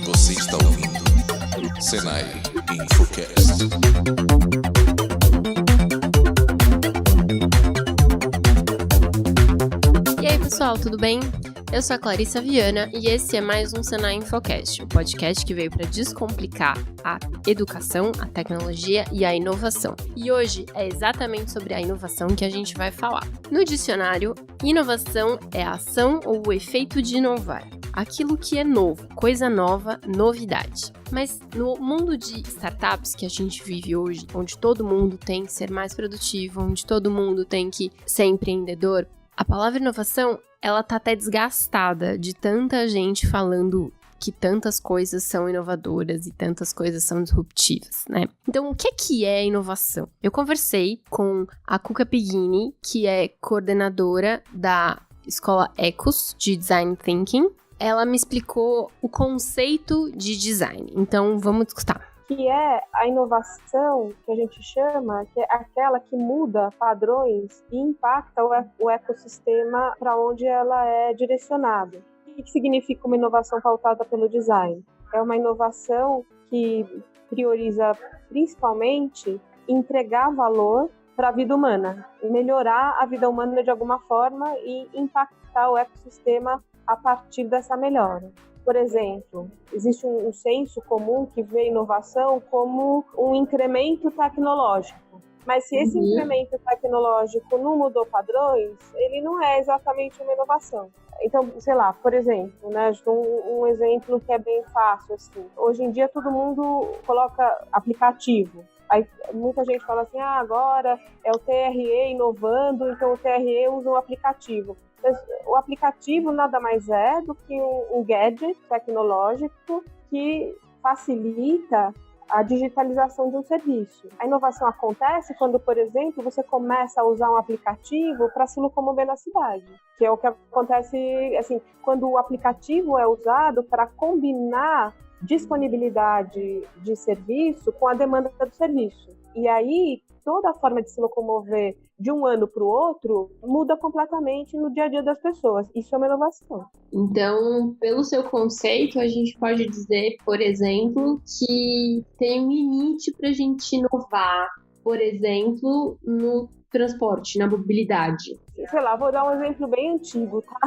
Você está ouvindo Senai Infocast. E aí, pessoal, tudo bem? Eu sou a Clarissa Viana e esse é mais um Senai Infocast, um podcast que veio para descomplicar a educação, a tecnologia e a inovação. E hoje é exatamente sobre a inovação que a gente vai falar. No dicionário, inovação é a ação ou o efeito de inovar. Aquilo que é novo, coisa nova, novidade. Mas no mundo de startups que a gente vive hoje, onde todo mundo tem que ser mais produtivo, onde todo mundo tem que ser empreendedor, a palavra inovação, ela tá até desgastada de tanta gente falando que tantas coisas são inovadoras e tantas coisas são disruptivas, né? Então, o que é inovação? Eu conversei com a Cuca Pighini, que é coordenadora da Escola Ecos de Design Thinking. Ela me explicou o conceito de design, então vamos escutar. Que é a inovação que a gente chama, que é aquela que muda padrões e impacta o ecossistema para onde ela é direcionada. O que significa uma inovação pautada pelo design? É uma inovação que prioriza principalmente entregar valor para a vida humana, melhorar a vida humana de alguma forma e impactar o ecossistema a partir dessa melhora. Por exemplo, existe um senso comum que vê inovação como um incremento tecnológico. Mas se esse incremento tecnológico não mudou padrões, ele não é exatamente uma inovação. Então, sei lá, por exemplo, né, um exemplo que é bem fácil, assim. Hoje em dia todo mundo coloca aplicativo. Aí muita gente fala assim, agora é o TRE inovando, então o TRE usa um aplicativo. Mas o aplicativo nada mais é do que um gadget tecnológico que facilita a digitalização de um serviço. A inovação acontece quando, por exemplo, você começa a usar um aplicativo para se locomover na cidade, que é o que acontece assim, quando o aplicativo é usado para combinar disponibilidade de serviço com a demanda do serviço. E aí, toda a forma de se locomover de um ano para o outro muda completamente no dia a dia das pessoas. Isso é uma inovação. Então, pelo seu conceito, a gente pode dizer, por exemplo, que tem um limite para a gente inovar, por exemplo, no transporte, na mobilidade. Sei lá, vou dar um exemplo bem antigo, tá?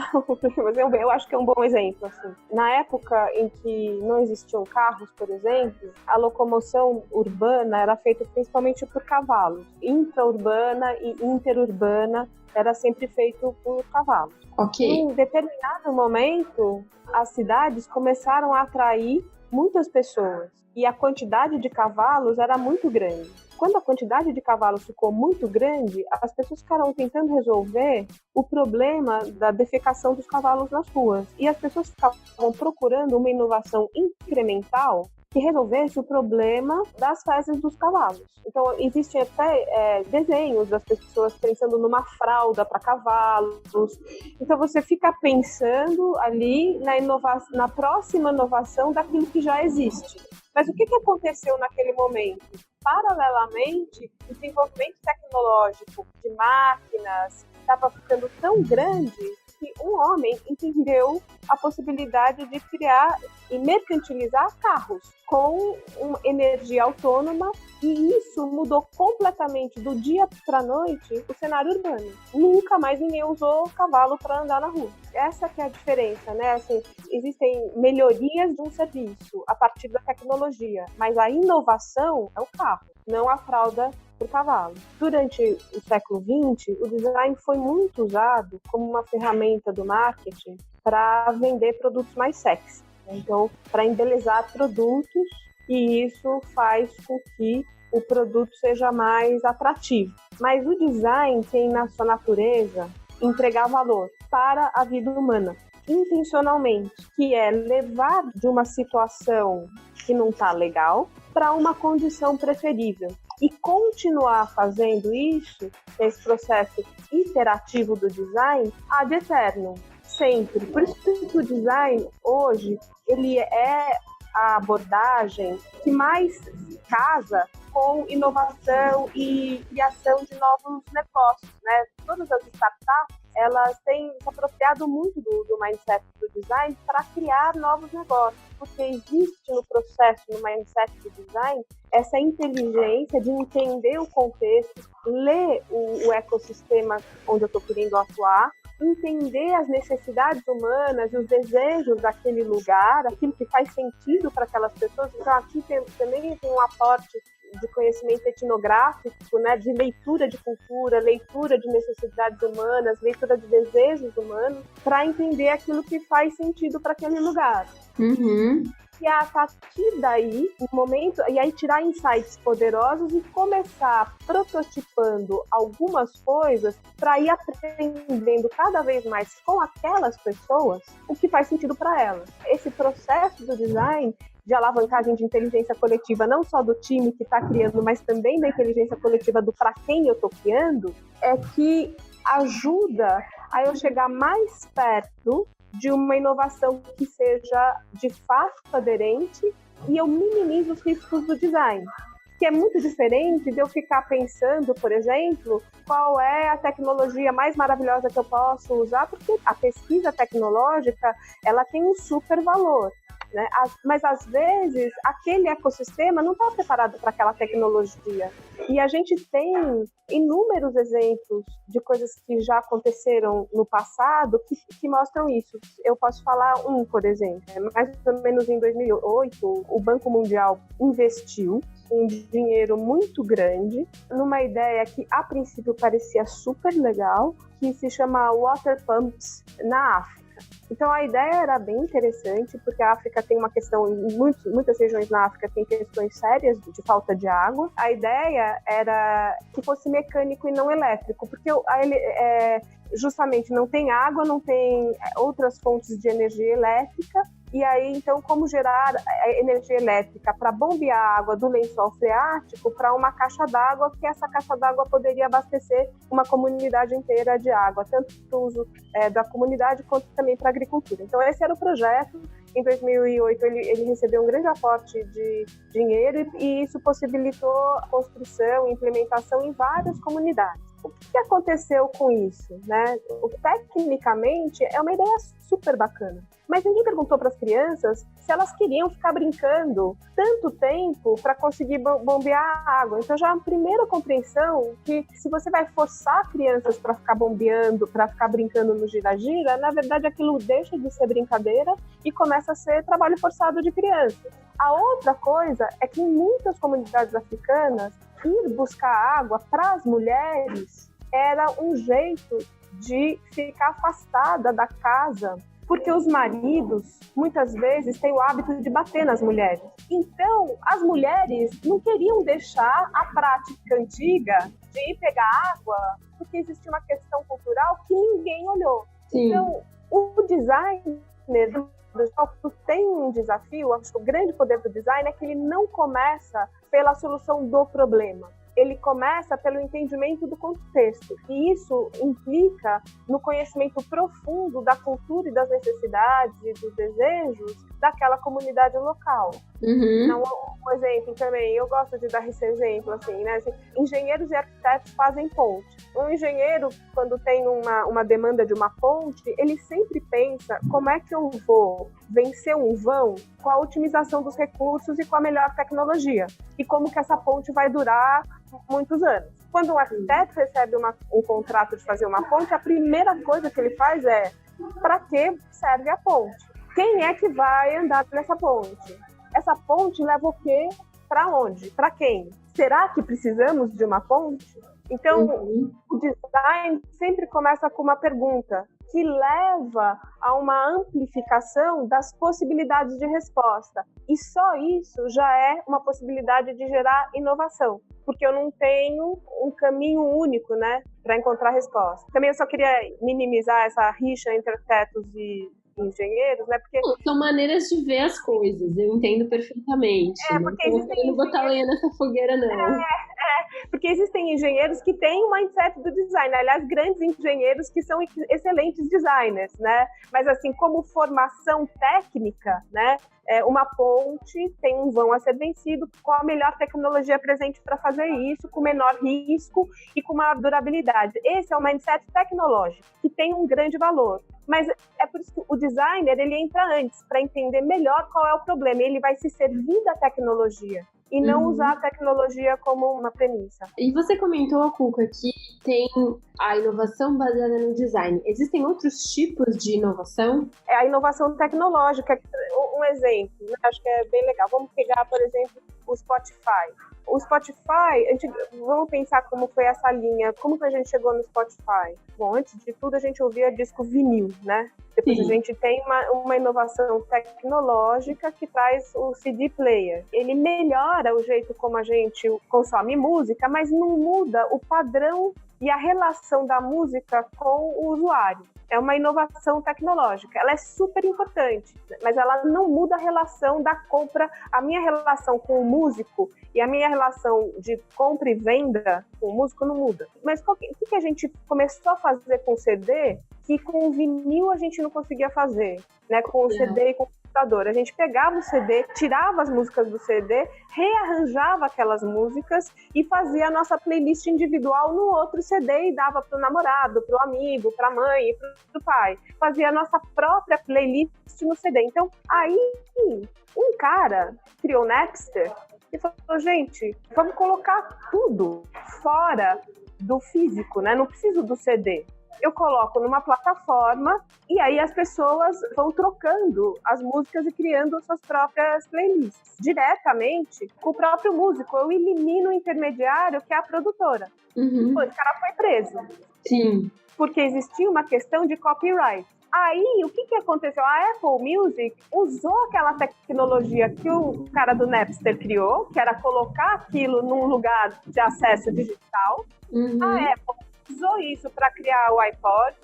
Mas eu acho que é um bom exemplo, assim. Na época em que não existiam carros, por exemplo, a locomoção urbana era feita principalmente por cavalos. Intraurbana e interurbana era sempre feito por cavalos. Ok. Em determinado momento, as cidades começaram a atrair muitas pessoas e a quantidade de cavalos era muito grande. Quando a quantidade de cavalos ficou muito grande, as pessoas ficaram tentando resolver o problema da defecação dos cavalos nas ruas. E as pessoas ficavam procurando uma inovação incremental que resolvesse o problema das fezes dos cavalos. Então, existem até desenhos das pessoas pensando numa fralda para cavalos. Então, você fica pensando ali na próxima inovação daquilo que já existe. Mas o que aconteceu naquele momento? Paralelamente, o desenvolvimento tecnológico de máquinas estava ficando tão grande que um homem entendeu a possibilidade de criar e mercantilizar carros com uma energia autônoma, e isso mudou completamente do dia para a noite o cenário urbano. Nunca mais ninguém usou cavalo para andar na rua. Essa que é a diferença, né? Assim, existem melhorias de um serviço a partir da tecnologia, mas a inovação é o carro, não a fralda por cavalo. Durante o século XX, o design foi muito usado como uma ferramenta do marketing para vender produtos mais sexy. Então, para embelezar produtos, e isso faz com que o produto seja mais atrativo. Mas o design tem na sua natureza entregar valor para a vida humana, intencionalmente, que é levar de uma situação que não está legal para uma condição preferível. E continuar fazendo isso, esse processo iterativo do design, ad eternum, sempre. Por isso que o design, hoje, ele é a abordagem que mais casa com inovação e criação de novos negócios, né? Todas as startups, elas têm se apropriado muito do mindset do design para criar novos negócios, porque existe no processo, no mindset do design, essa inteligência de entender o contexto, ler o ecossistema onde eu estou querendo atuar, entender as necessidades humanas e os desejos daquele lugar, aquilo que faz sentido para aquelas pessoas. Então, aqui também tem um aporte de conhecimento etnográfico, né, de leitura de cultura, leitura de necessidades humanas, leitura de desejos humanos, para entender aquilo que faz sentido para aquele lugar. Uhum. E a partir daí, no momento, e aí tirar insights poderosos e começar prototipando algumas coisas para ir aprendendo cada vez mais com aquelas pessoas o que faz sentido para elas. Esse processo do design de alavancagem de inteligência coletiva, não só do time que está criando, mas também da inteligência coletiva do para quem eu estou criando, é que ajuda a eu chegar mais perto de uma inovação que seja de fato aderente e eu minimizo os riscos do design. Que é muito diferente de eu ficar pensando, por exemplo, qual é a tecnologia mais maravilhosa que eu posso usar, porque a pesquisa tecnológica ela tem um super valor, né? Mas às vezes aquele ecossistema não está preparado para aquela tecnologia. E a gente tem inúmeros exemplos de coisas que já aconteceram no passado que mostram isso. Eu posso falar por exemplo. Mais ou menos em 2008, o Banco Mundial investiu um dinheiro muito grande numa ideia que a princípio parecia super legal, que se chama Water Pumps na África. Então a ideia era bem interessante, porque a África tem uma questão, muitas regiões na África tem questões sérias de falta de água. A ideia era que fosse mecânico e não elétrico, porque justamente não tem água, não tem outras fontes de energia elétrica. E aí, então, como gerar energia elétrica para bombear a água do lençol freático para uma caixa d'água, que essa caixa d'água poderia abastecer uma comunidade inteira de água, tanto para o uso da comunidade quanto também para a agricultura. Então, esse era o projeto. Em 2008, ele recebeu um grande aporte de dinheiro e isso possibilitou a construção e implementação em várias comunidades. O que aconteceu com isso, né? Tecnicamente, é uma ideia super bacana. Mas ninguém perguntou para as crianças se elas queriam ficar brincando tanto tempo para conseguir bombear a água. Então já é a primeira compreensão que se você vai forçar crianças para ficar bombeando, para ficar brincando no gira-gira, na verdade aquilo deixa de ser brincadeira e começa a ser trabalho forçado de criança. A outra coisa é que em muitas comunidades africanas, ir buscar água para as mulheres era um jeito de ficar afastada da casa, porque os maridos, muitas vezes, têm o hábito de bater nas mulheres. Então, as mulheres não queriam deixar a prática antiga de ir pegar água, porque existia uma questão cultural que ninguém olhou. Sim. Então, o designer tem um desafio, acho que o grande poder do design é que ele não começa pela solução do problema. Ele começa pelo entendimento do contexto. E isso implica no conhecimento profundo da cultura e das necessidades e dos desejos daquela comunidade local. Uhum. Então, um exemplo também, eu gosto de dar esse exemplo, assim, né? Assim, engenheiros e arquitetos fazem ponte. Um engenheiro, quando tem uma demanda de uma ponte, ele sempre pensa como é que eu vou vencer um vão com a otimização dos recursos e com a melhor tecnologia. E como que essa ponte vai durar muitos anos. Quando um arquiteto recebe um contrato de fazer uma ponte, a primeira coisa que ele faz é: para que serve a ponte? Quem é que vai andar nessa ponte? Essa ponte leva o quê? Para onde? Para quem? Será que precisamos de uma ponte? Então, o design sempre começa com uma pergunta que leva a uma amplificação das possibilidades de resposta. E só isso já é uma possibilidade de gerar inovação, porque eu não tenho um caminho único, né, para encontrar resposta. Também eu só queria minimizar essa rixa entre arquitetos e engenheiros, né? Porque são maneiras de ver as coisas, eu entendo perfeitamente. Porque não tô querendo botar lenha nessa fogueira, não. Porque existem engenheiros que têm o mindset do design, aliás, grandes engenheiros que são excelentes designers, né? Mas assim, como formação técnica, né? Uma ponte tem um vão a ser vencido, qual a melhor tecnologia presente para fazer isso, com menor risco e com maior durabilidade. Esse é o mindset tecnológico, que tem um grande valor. Mas é por isso que o designer, ele entra antes, para entender melhor qual é o problema. Ele vai se servir da tecnologia e não usar a tecnologia como uma premissa. E você comentou, Cuca, que tem a inovação baseada no design. Existem outros tipos de inovação? É a inovação tecnológica. Um exemplo, né? Acho que é bem legal. Vamos pegar, por exemplo, o Spotify. O Spotify, vamos pensar como foi essa linha, como que a gente chegou no Spotify? Bom, antes de tudo a gente ouvia disco vinil, né? Depois a gente tem uma inovação tecnológica que traz o CD player. Ele melhora o jeito como a gente consome música, mas não muda o padrão e a relação da música com o usuário. É uma inovação tecnológica, ela é super importante, mas ela não muda a relação da compra, a minha relação com o músico e a minha relação de compra e venda com o músico não muda. Mas o que a gente começou a fazer com o CD que com o vinil a gente não conseguia fazer, né? Com o CD e com o computador. A gente pegava o CD, tirava as músicas do CD, rearranjava aquelas músicas e fazia a nossa playlist individual no outro CD e dava para o namorado, para o amigo, para a mãe, para o pai. Fazia a nossa própria playlist no CD. Então, aí, um cara criou o Napster e falou, gente, vamos colocar tudo fora do físico, né? Não preciso do CD. Eu coloco numa plataforma e aí as pessoas vão trocando as músicas e criando suas próprias playlists. Diretamente com o próprio músico, eu elimino o intermediário, que é a produtora. Pô, esse cara foi preso. Sim. Porque existia uma questão de copyright. Aí, o que aconteceu? A Apple Music usou aquela tecnologia que o cara do Napster criou, que era colocar aquilo num lugar de acesso digital. A Apple usou isso para criar o iPod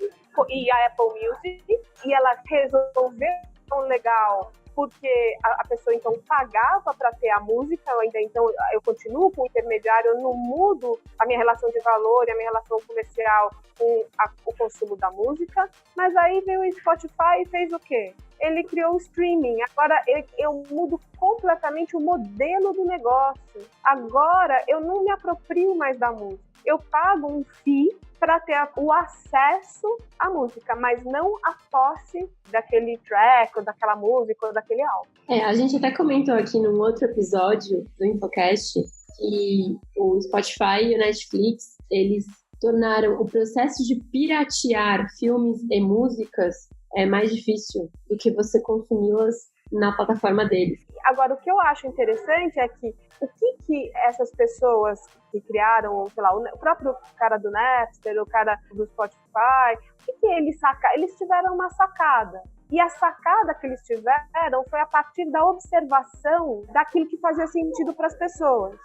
e a Apple Music, e ela resolveu tão legal porque a pessoa então pagava para ter a música, então eu continuo com o intermediário, eu não mudo a minha relação de valor e a minha relação comercial com o consumo da música, mas aí veio o Spotify e fez o quê? Ele criou o streaming, agora eu mudo completamente o modelo do negócio, agora eu não me aproprio mais da música, eu pago um fee para ter o acesso à música, mas não a posse daquele track, ou daquela música, ou daquele álbum. A gente até comentou aqui num outro episódio do Infocast que o Spotify e o Netflix, eles tornaram o processo de piratear filmes e músicas mais difícil do que você consumi-las na plataforma deles. Agora, o que eu acho interessante é que o que essas pessoas que criaram, sei lá, o próprio cara do Napster, o cara do Spotify, o que eles sacaram? Eles tiveram uma sacada. E a sacada que eles tiveram foi a partir da observação daquilo que fazia sentido para as pessoas.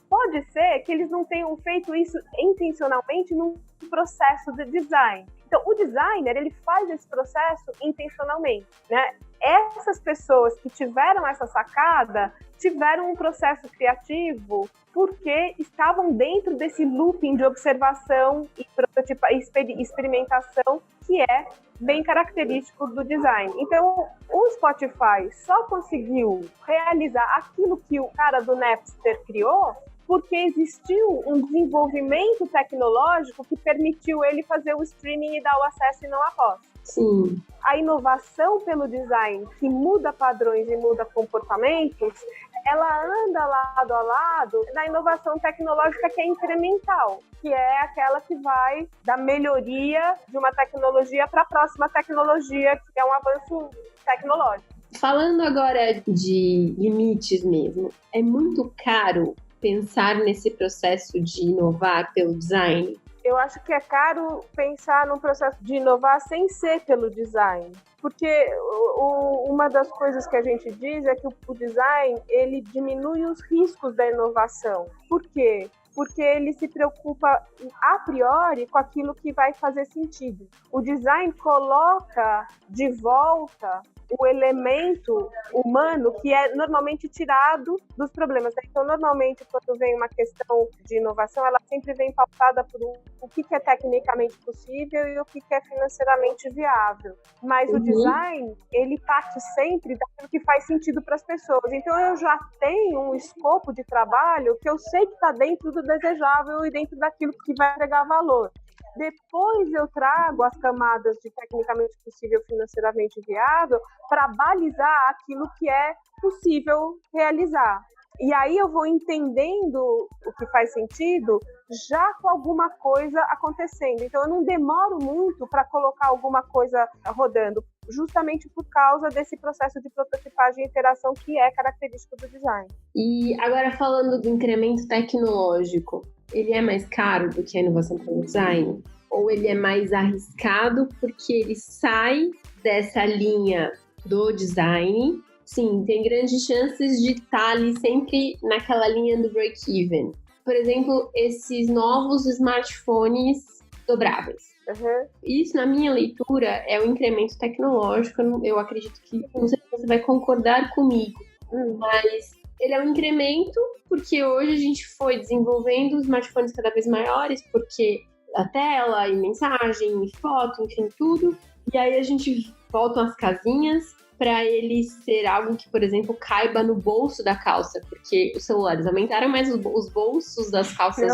Pode ser que eles não tenham feito isso intencionalmente num processo de design. Então, o designer, ele faz esse processo intencionalmente, né? Essas pessoas que tiveram essa sacada tiveram um processo criativo porque estavam dentro desse looping de observação e experimentação que é bem característico do design. Então, o Spotify só conseguiu realizar aquilo que o cara do Napster criou porque existiu um desenvolvimento tecnológico que permitiu ele fazer o streaming e dar o acesso e não a posse. Sim. A inovação pelo design, que muda padrões e muda comportamentos, ela anda lado a lado da inovação tecnológica que é incremental, que é aquela que vai da melhoria de uma tecnologia para a próxima tecnologia, que é um avanço tecnológico. Falando agora de limites mesmo, é muito caro pensar nesse processo de inovar pelo design? Eu acho que é caro pensar num processo de inovar sem ser pelo design. Porque uma das coisas que a gente diz é que o design, ele diminui os riscos da inovação. Por quê? porque ele se preocupa a priori com aquilo que vai fazer sentido. O design coloca de volta o elemento humano que é normalmente tirado dos problemas. Então, normalmente, quando vem uma questão de inovação, ela sempre vem pautada por o que é tecnicamente possível e o que é financeiramente viável. Mas o design, ele parte sempre daquilo que faz sentido para as pessoas. Então, eu já tenho um escopo de trabalho que eu sei que está dentro do desejável e dentro daquilo que vai agregar valor. Depois eu trago as camadas de tecnicamente possível, financeiramente viável, para balizar aquilo que é possível realizar. E aí eu vou entendendo o que faz sentido já com alguma coisa acontecendo. Então eu não demoro muito para colocar alguma coisa rodando, justamente por causa desse processo de prototipagem e iteração que é característico do design. E agora falando do incremento tecnológico, ele é mais caro do que a inovação para o design? Ou ele é mais arriscado porque ele sai dessa linha do design? Sim, tem grandes chances de estar ali sempre naquela linha do break-even. Por exemplo, esses novos smartphones dobráveis. Isso, na minha leitura, é um incremento tecnológico. Eu acredito que, não sei se você vai concordar comigo, mas ele é um incremento porque hoje a gente foi desenvolvendo smartphones cada vez maiores, porque a tela e mensagem e foto, enfim, tudo. E aí a gente volta às casinhas para ele ser algo que, por exemplo, caiba no bolso da calça, porque os celulares aumentaram, mas os bolsos das calças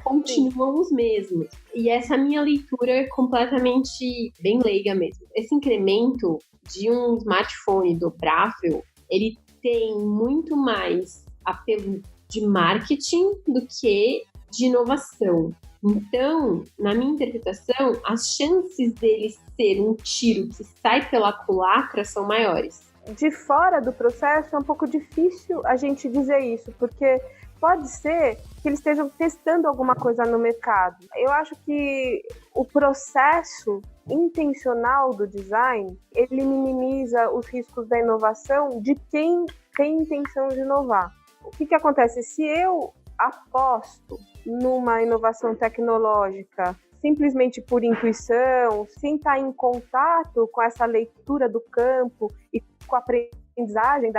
continuam os mesmos. E essa minha leitura é completamente bem leiga mesmo. Esse incremento de um smartphone dobrável, ele tem muito mais apelo de marketing do que de inovação. Então, na minha interpretação, as chances dele ser um tiro que sai pela culatra são maiores. De fora do processo é um pouco difícil a gente dizer isso, porque pode ser que eles estejam testando alguma coisa no mercado. Eu acho que o processo intencional do design, ele minimiza os riscos da inovação de quem tem intenção de inovar. O que acontece? Se eu aposto numa inovação tecnológica simplesmente por intuição, sem estar em contato com essa leitura do campo e com a aprendizagem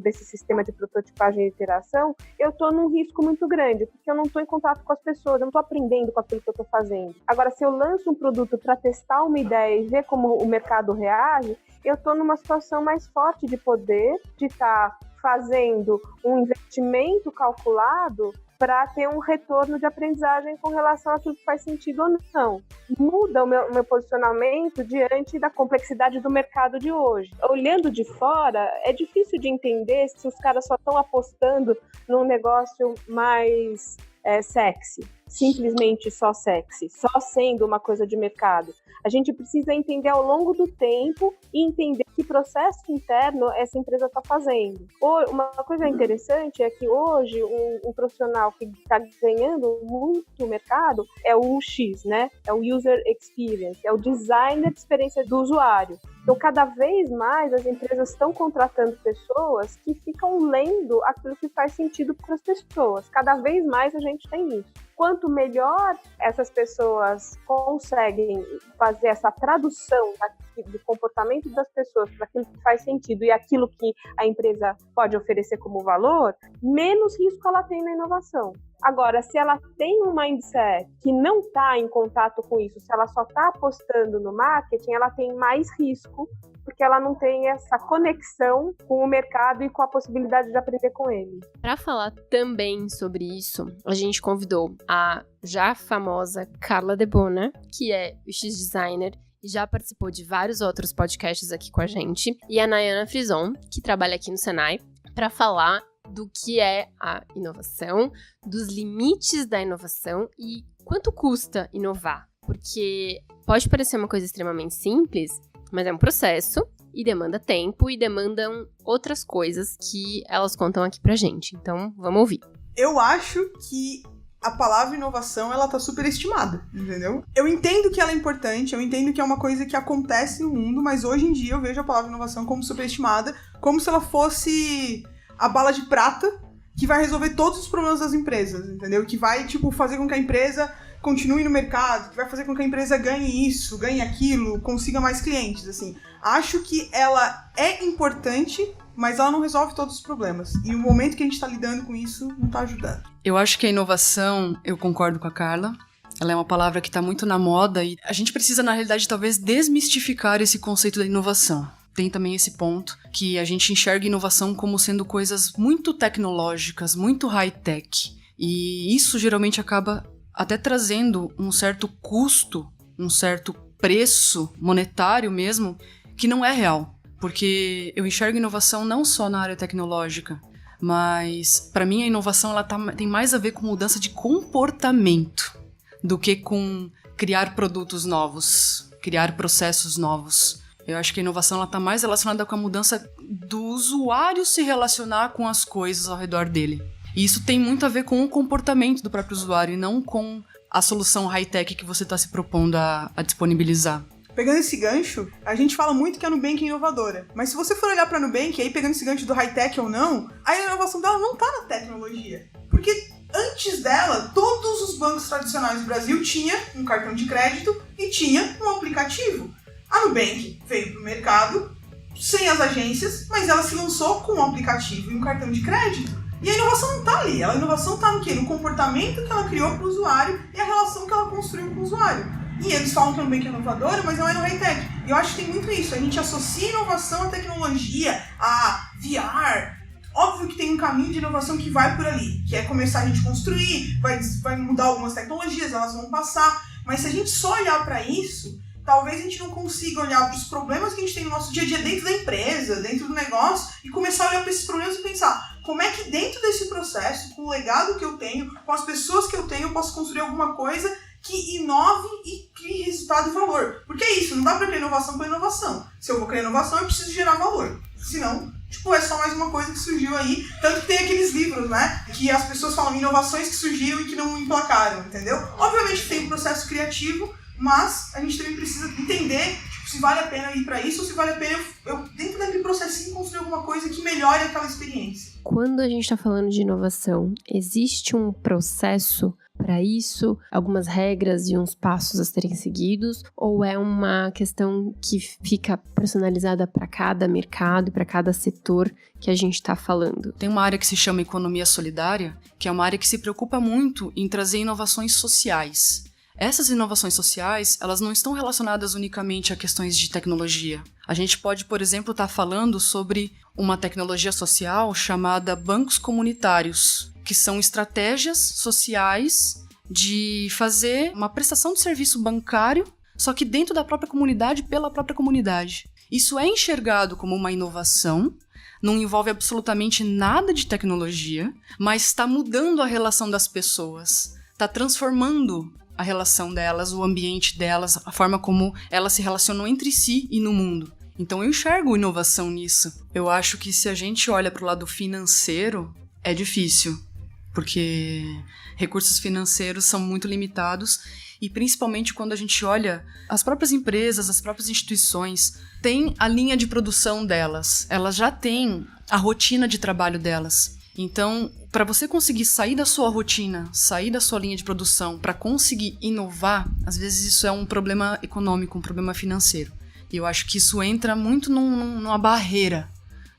desse sistema de prototipagem e iteração, eu estou num risco muito grande, porque eu não estou em contato com as pessoas, eu não estou aprendendo com aquilo que eu estou fazendo. Agora, se eu lanço um produto para testar uma ideia e ver como o mercado reage, eu estou numa situação mais forte de poder, de estar fazendo um investimento calculado para ter um retorno de aprendizagem com relação àquilo que faz sentido ou não. Muda o meu posicionamento diante da complexidade do mercado de hoje. Olhando de fora, é difícil de entender se os caras só estão apostando num negócio mais sexy, simplesmente só sexy, só sendo uma coisa de mercado. A gente precisa entender ao longo do tempo e entender que processo interno essa empresa está fazendo. Uma coisa interessante é que hoje um profissional que está ganhando muito mercado é o UX, né? É o User Experience, é o designer de experiência do usuário. Então, cada vez mais as empresas estão contratando pessoas que ficam lendo aquilo que faz sentido para as pessoas. Cada vez mais a gente tem isso. Quanto melhor essas pessoas conseguem fazer essa tradução do comportamento das pessoas para aquilo que faz sentido e aquilo que a empresa pode oferecer como valor, menos risco ela tem na inovação. Agora, se ela tem um mindset que não está em contato com isso, se ela só está apostando no marketing, ela tem mais risco, porque ela não tem essa conexão com o mercado e com a possibilidade de aprender com ele. Para falar também sobre isso, a gente convidou a já famosa Carla Debona, que é UX-designer e já participou de vários outros podcasts aqui com a gente, e a Nayana Frison, que trabalha aqui no Senai, para falar do que é a inovação, dos limites da inovação e quanto custa inovar. Porque pode parecer uma coisa extremamente simples, mas é um processo e demanda tempo e demandam outras coisas que elas contam aqui pra gente. Então, vamos ouvir. Eu acho que a palavra inovação, ela tá superestimada, entendeu? Eu entendo que ela é importante, eu entendo que é uma coisa que acontece no mundo, mas hoje em dia eu vejo a palavra inovação como superestimada, como se ela fosse a bala de prata que vai resolver todos os problemas das empresas, entendeu? Que vai, fazer com que a empresa continue no mercado, que vai fazer com que a empresa ganhe isso, ganhe aquilo, consiga mais clientes, assim. Acho que ela é importante, mas ela não resolve todos os problemas. E o momento que a gente está lidando com isso não está ajudando. Eu acho que a inovação, eu concordo com a Carla, ela é uma palavra que está muito na moda e a gente precisa, na realidade, talvez desmistificar esse conceito da inovação. Tem também esse ponto que a gente enxerga inovação como sendo coisas muito tecnológicas, muito high-tech. E isso geralmente acaba até trazendo um certo custo, um certo preço monetário mesmo, que não é real. Porque eu enxergo inovação não só na área tecnológica, mas para mim a inovação ela tem mais a ver com mudança de comportamento do que com criar produtos novos, criar processos novos. Eu acho que a inovação ela está mais relacionada com a mudança do usuário se relacionar com as coisas ao redor dele. E isso tem muito a ver com o comportamento do próprio usuário e não com a solução high-tech que você está se propondo a disponibilizar. Pegando esse gancho, a gente fala muito que a Nubank é inovadora. Mas se você for olhar para a Nubank, aí pegando esse gancho do high-tech ou não, a inovação dela não está na tecnologia. Porque antes dela, todos os bancos tradicionais do Brasil tinham um cartão de crédito e tinha um aplicativo. A Nubank veio para o mercado sem as agências, mas ela se lançou com um aplicativo e um cartão de crédito. E a inovação não está ali. A inovação está no quê? No comportamento que ela criou para o usuário e a relação que ela construiu com o usuário. E eles falam que a Nubank é inovadora, mas não é no high-tech. E eu acho que tem muito isso. A gente associa inovação à tecnologia, a VR. Óbvio que tem um caminho de inovação que vai por ali, que é começar a gente construir, vai mudar algumas tecnologias, elas vão passar. Mas se a gente só olhar para isso, talvez a gente não consiga olhar para os problemas que a gente tem no nosso dia a dia dentro da empresa, dentro do negócio, e começar a olhar para esses problemas e pensar como é que dentro desse processo, com o legado que eu tenho, com as pessoas que eu tenho, eu posso construir alguma coisa que inove e crie resultado e valor. Porque é isso, não dá para criar inovação por inovação. Se eu vou criar inovação, eu preciso gerar valor. Senão, é só mais uma coisa que surgiu aí. Tanto que tem aqueles livros, né? Que as pessoas falam inovações que surgiram e que não emplacaram, entendeu? Obviamente tem um processo criativo, mas a gente também precisa entender se vale a pena ir para isso ou se vale a pena eu dentro daquele processinho, construir alguma coisa que melhore aquela experiência. Quando a gente está falando de inovação, existe um processo para isso, algumas regras e uns passos a serem seguidos, ou é uma questão que fica personalizada para cada mercado e para cada setor que a gente está falando? Tem uma área que se chama economia solidária, que é uma área que se preocupa muito em trazer inovações sociais. Essas inovações sociais, elas não estão relacionadas unicamente a questões de tecnologia. A gente pode, por exemplo, estar falando sobre uma tecnologia social chamada bancos comunitários, que são estratégias sociais de fazer uma prestação de serviço bancário, só que dentro da própria comunidade, pela própria comunidade. Isso é enxergado como uma inovação, não envolve absolutamente nada de tecnologia, mas está mudando a relação das pessoas, está transformando a relação delas, o ambiente delas, a forma como elas se relacionam entre si e no mundo. Então eu enxergo inovação nisso. Eu acho que se a gente olha para o lado financeiro, é difícil, porque recursos financeiros são muito limitados e principalmente quando a gente olha as próprias empresas, as próprias instituições, têm a linha de produção delas, elas já têm a rotina de trabalho delas. Então, para você conseguir sair da sua rotina, sair da sua linha de produção, para conseguir inovar, às vezes isso é um problema econômico, um problema financeiro. E eu acho que isso entra muito numa barreira,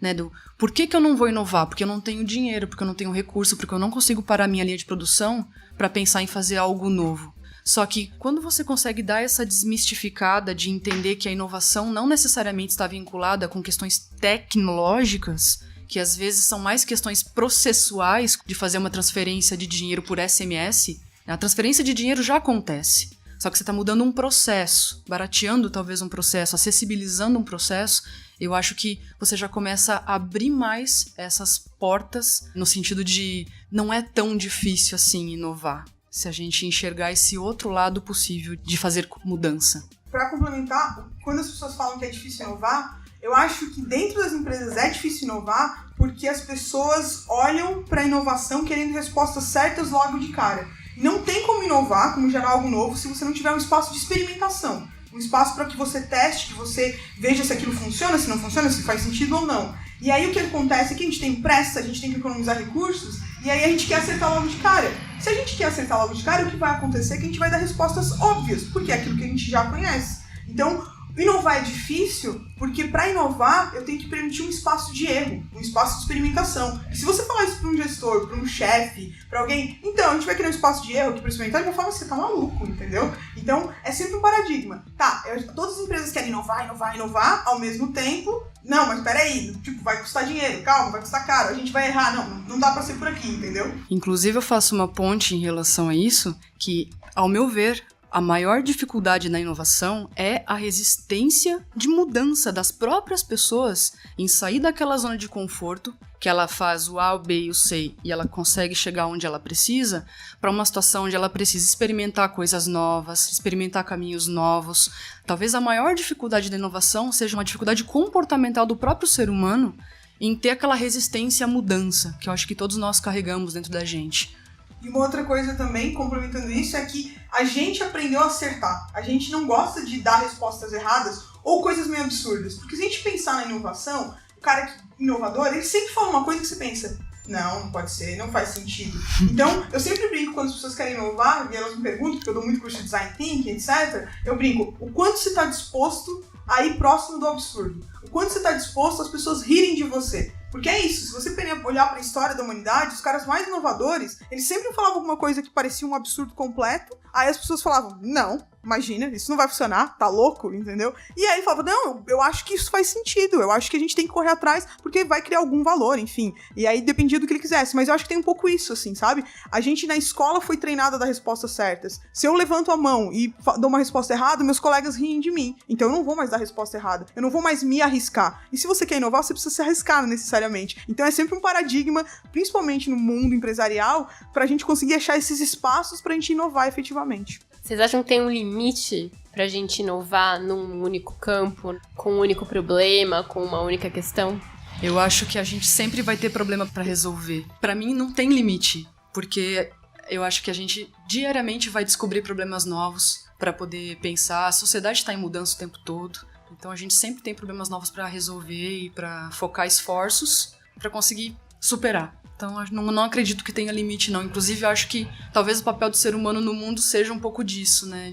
né, do por que eu não vou inovar? Porque eu não tenho dinheiro, porque eu não tenho recurso, porque eu não consigo parar a minha linha de produção para pensar em fazer algo novo. Só que quando você consegue dar essa desmistificada de entender que a inovação não necessariamente está vinculada com questões tecnológicas, que às vezes são mais questões processuais de fazer uma transferência de dinheiro por SMS, a transferência de dinheiro já acontece. Só que você está mudando um processo, barateando talvez um processo, acessibilizando um processo. Eu acho que você já começa a abrir mais essas portas no sentido de não é tão difícil assim inovar, se a gente enxergar esse outro lado possível de fazer mudança. Para complementar, quando as pessoas falam que é difícil inovar, eu acho que dentro das empresas é difícil inovar porque as pessoas olham para a inovação querendo respostas certas logo de cara. Não tem como inovar, como gerar algo novo, se você não tiver um espaço de experimentação. um espaço para que você teste, que você veja se aquilo funciona, se não funciona, se faz sentido ou não. E aí o que acontece é que a gente tem pressa, a gente tem que economizar recursos, e aí a gente quer acertar logo de cara. Se a gente quer acertar logo de cara, o que vai acontecer é que a gente vai dar respostas óbvias, porque é aquilo que a gente já conhece. Então, inovar é difícil, porque para inovar eu tenho que permitir um espaço de erro, um espaço de experimentação. E se você falar isso para um gestor, para um chefe, para alguém, então a gente vai criar um espaço de erro aqui para experimentar, ele vai falar, você tá maluco, entendeu? Então é sempre um paradigma. Tá, todas as empresas querem inovar, ao mesmo tempo, não, mas peraí, tipo, vai custar dinheiro, calma, vai custar caro, a gente vai errar, não dá para ser por aqui, entendeu? Inclusive eu faço uma ponte em relação a isso, que, ao meu ver, a maior dificuldade na inovação é a resistência de mudança das próprias pessoas em sair daquela zona de conforto, que ela faz o A, o B e o C e ela consegue chegar onde ela precisa, para uma situação onde ela precisa experimentar coisas novas, experimentar caminhos novos. Talvez a maior dificuldade da inovação seja uma dificuldade comportamental do próprio ser humano em ter aquela resistência à mudança, que eu acho que todos nós carregamos dentro da gente. E uma outra coisa também, complementando isso, é que a gente aprendeu a acertar. A gente não gosta de dar respostas erradas ou coisas meio absurdas. Porque se a gente pensar na inovação, o cara inovador, ele sempre fala uma coisa que você pensa, não pode ser, não faz sentido. Então, eu sempre brinco quando as pessoas querem inovar, e elas me perguntam, porque eu dou muito curso de design thinking, etc. Eu brinco, o quanto você está disposto a ir próximo do absurdo. O quanto você está disposto às pessoas rirem de você. Porque é isso, se você olhar para a história da humanidade, os caras mais inovadores, eles sempre falavam alguma coisa que parecia um absurdo completo, aí as pessoas falavam, não, imagina, isso não vai funcionar, tá louco, entendeu? E aí falava, não, eu acho que isso faz sentido, eu acho que a gente tem que correr atrás, porque vai criar algum valor, enfim. E aí dependia do que ele quisesse, mas eu acho que tem um pouco isso, assim, sabe? A gente na escola foi treinada a dar respostas certas. Se eu levanto a mão e dou uma resposta errada, meus colegas riem de mim. Então eu não vou mais dar resposta errada, eu não vou mais me arriscar. E se você quer inovar, você precisa se arriscar necessariamente. Então é sempre um paradigma, principalmente no mundo empresarial, pra gente conseguir achar esses espaços pra gente inovar efetivamente. Vocês acham que tem um limite pra gente inovar num único campo, com um único problema, com uma única questão? Eu acho que a gente sempre vai ter problema pra resolver. Pra mim não tem limite, porque eu acho que a gente diariamente vai descobrir problemas novos pra poder pensar. A sociedade tá em mudança o tempo todo. Então a gente sempre tem problemas novos para resolver e para focar esforços para conseguir superar. Então eu não acredito que tenha limite não. Inclusive eu acho que talvez o papel do ser humano no mundo seja um pouco disso, né?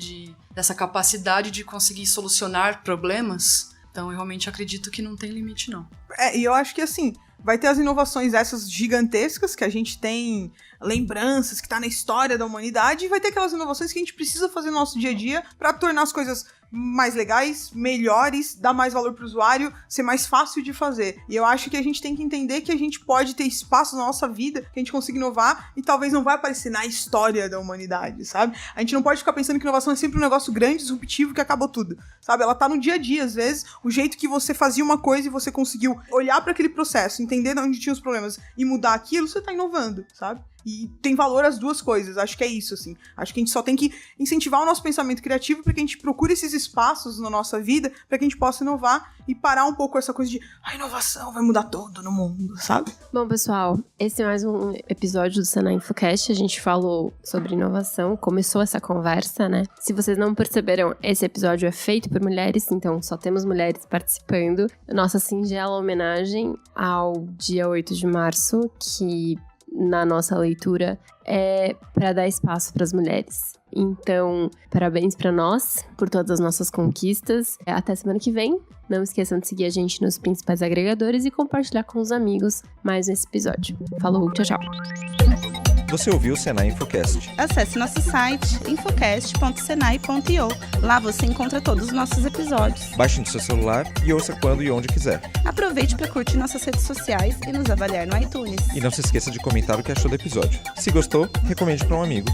Dessa capacidade de conseguir solucionar problemas. Então eu realmente acredito que não tem limite não. E eu acho que assim, vai ter as inovações essas gigantescas que a gente tem lembranças, que tá na história da humanidade, e vai ter aquelas inovações que a gente precisa fazer no nosso dia a dia para tornar as coisas mais legais, melhores, dar mais valor pro usuário, ser mais fácil de fazer. E eu acho que a gente tem que entender que a gente pode ter espaço na nossa vida que a gente consiga inovar e talvez não vai aparecer na história da humanidade, sabe? A gente não pode ficar pensando que inovação é sempre um negócio grande, disruptivo, que acabou tudo, sabe? Ela tá no dia a dia, às vezes, o jeito que você fazia uma coisa e você conseguiu olhar para aquele processo, entender de onde tinha os problemas e mudar aquilo, você tá inovando, sabe? E tem valor as duas coisas, acho que é isso, assim. Acho que a gente só tem que incentivar o nosso pensamento criativo para que a gente procure esses espaços na nossa vida para que a gente possa inovar e parar um pouco essa coisa de a inovação vai mudar tudo no mundo, sabe? Bom, pessoal, esse é mais um episódio do Senai Infocast. A gente falou sobre inovação, começou essa conversa, né? Se vocês não perceberam, esse episódio é feito por mulheres, então só temos mulheres participando. Nossa singela homenagem ao dia 8 de março, que na nossa leitura é para dar espaço para as mulheres. Então, parabéns para nós por todas as nossas conquistas. Até semana que vem. Não esqueçam de seguir a gente nos principais agregadores e compartilhar com os amigos mais esse episódio. Falou, tchau, tchau. Você ouviu o Senai Infocast. Acesse nosso site infocast.senai.io. Lá você encontra todos os nossos episódios. Baixe no seu celular e ouça quando e onde quiser. Aproveite para curtir nossas redes sociais e nos avaliar no iTunes. E não se esqueça de comentar o que achou do episódio. Se gostou, recomende para um amigo.